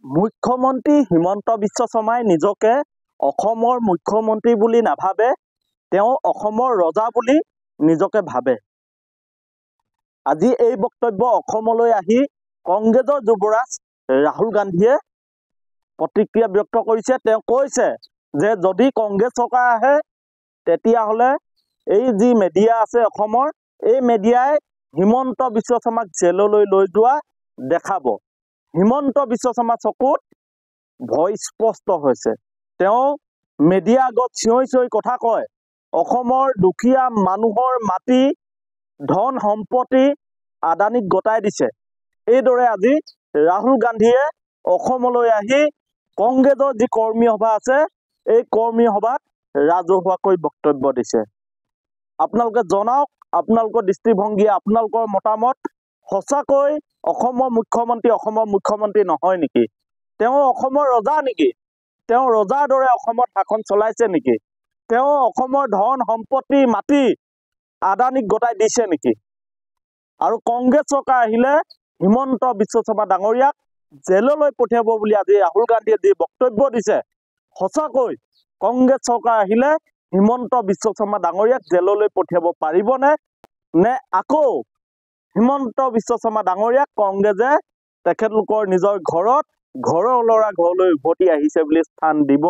মুখ্যমন্ত্ৰী হিমন্ত বিশ্ব শৰ্মাই নিজকে অসমৰ মুখ্যমন্ত্ৰী বুলি নাভাবে, তেওঁ অসমৰ ৰজা বুলি নিজকে ভাবে। আজি এই বক্তব্য অসমলৈ আহি কংগ্ৰেছৰ যুৱৰাজ ৰাহুল গান্ধীয়ে প্ৰতিক্ৰিয়া ব্যক্ত কৰিছে। তেওঁ কৈছে যে যদি কংগ্ৰেছ চৰকাৰ আহে তেতিয়াহ'লে এই যি মিডিয়া আছে অসমৰ, এই মিডিয়াই হিমন্ত বিশ্ব শৰ্মাক জেললৈ লৈ যোৱা দেখাব। হিমন্ত বিশ্ব শৰ্মাৰ চকুত ভয় স্পষ্ট হৈছে। তেওঁ মিডিয়া আগত চিঞৰি চিঞৰি কথা কয়, অসমৰ দুখীয়া মানুহৰ মাটি ধন সম্পত্তি আদানীক গতাই দিছে। এইদৰে আজি ৰাহুল গান্ধীয়ে অসমলৈ আহি কংগ্ৰেছৰ যি কৰ্মী সভা আছে এই কৰ্মী সভাত ৰাজহুৱাকৈ বক্তব্য দিছে। আপোনালোকে জনাওক, আপোনালোকৰ দৃষ্টিভংগী, আপোনালোকৰ মতামত, সঁচাকৈ অসমৰ মুখ্যমন্ত্ৰী নহয় নেকি? তেওঁ অসমৰ ৰজা নেকি? তেওঁ ৰজাৰ দৰে অসমত শাসন চলাইছে নেকি? তেওঁ অসমৰ ধন সম্পত্তি মাটি আদানীক গতাই দিছে নেকি? আৰু কংগ্ৰেছ চৰকাৰ আহিলে হিমন্ত বিশ্ব শৰ্মা ডাঙৰীয়াক জেললৈ পঠিয়াব বুলি আজি ৰাহুল গান্ধীয়ে যি বক্তব্য দিছে, সঁচাকৈ কংগ্ৰেছ চৰকাৰ আহিলে হিমন্ত বিশ্ব শৰ্মা ডাঙৰীয়াক জেললৈ পঠিয়াব পাৰিবনে? নে আকৌ হিমন্ত বিশ্ব শৰ্মা ডাঙৰীয়াক কংগ্ৰেছে তেখেতলোকৰ নিজৰ ঘৰৰ ল'ৰা ঘৰলৈ উভতি আহিছে বুলি স্থান দিব?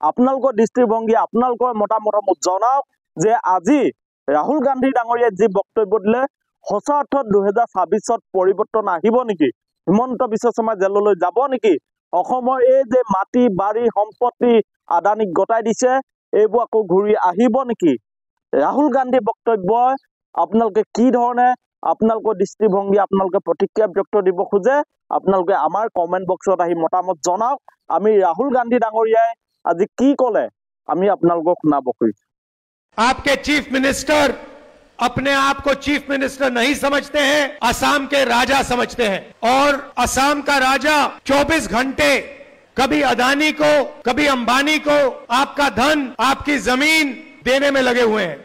আপোনালোকৰ দৃষ্টিভংগী, আপোনালোকৰ মতামত জনাওক যে আজি ৰাহুল গান্ধী ডাঙৰীয়াই যি বক্তব্য দিলে সঁচা অৰ্থত 2026ত পৰিৱৰ্তন আহিব নেকি? হিমন্ত বিশ্ব শৰ্মা জেললৈ যাব নেকি? অসমৰ এই যে মাটি বাৰী সম্পত্তি আদানীক গতাই দিছে এইবোৰ আকৌ ঘূৰি আহিব নেকি? ৰাহুল গান্ধী বক্তব্যই আপোনালোকে কি ধৰণে আপোনালোকৰ দৃষ্টিভংগী, আপোনালোকে প্ৰতিক্ৰিয়া ব্যক্ত দিব খোজে আপোনালোকে আমাৰ কমেণ্ট বক্সত আহি মতামত জনাওক। আমি ৰাহুল গান্ধী ডাঙৰীয়াই আজি কি ক'লে আমি আপোনালোকক শুনাব খুজিছোঁ। आपके चीफ मिनिस्टर अपने आप को चीफ मिनिस्टर नहीं समझते हैं, असम के राजा समझते हैं। और असम का राजा 24 घंटे कभी अदानी को कभी अंबानी को आपका धन आपकी जमीन देने में लगे हुए हैं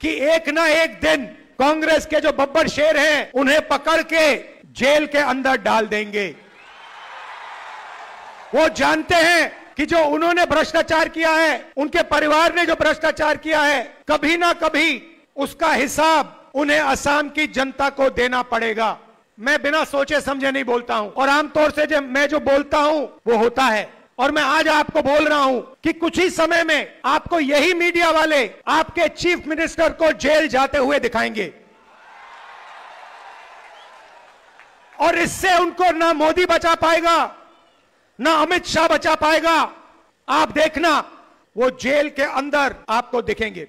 कि एक ना एक दिन कांग्रेस के जो बब्बर शेर हैं उन्हें पकड़ के जेल के अंदर डाल देंगे। वो जानते हैं कि जो उन्होंने भ्रष्टाचार किया है, उनके परिवार ने जो भ्रष्टाचार किया है, कभी ना कभी उसका हिसाब उन्हें असम की जनता को देना पड़ेगा। मैं बिना सोचे समझे नहीं बोलता हूं और आमतौर से जब मैं जो बोलता हूं वो होता है। और मैं आज आपको बोल रहा हूं कि कुछ ही समय में आपको यही मीडिया वाले आपके चीफ मिनिस्टर को जेल जाते हुए दिखाएंगे और इससे उनको ना मोदी बचा पाएगा ना अमित शाह बचा पाएगा। आप देखना वो जेल के अंदर आपको दिखेंगे।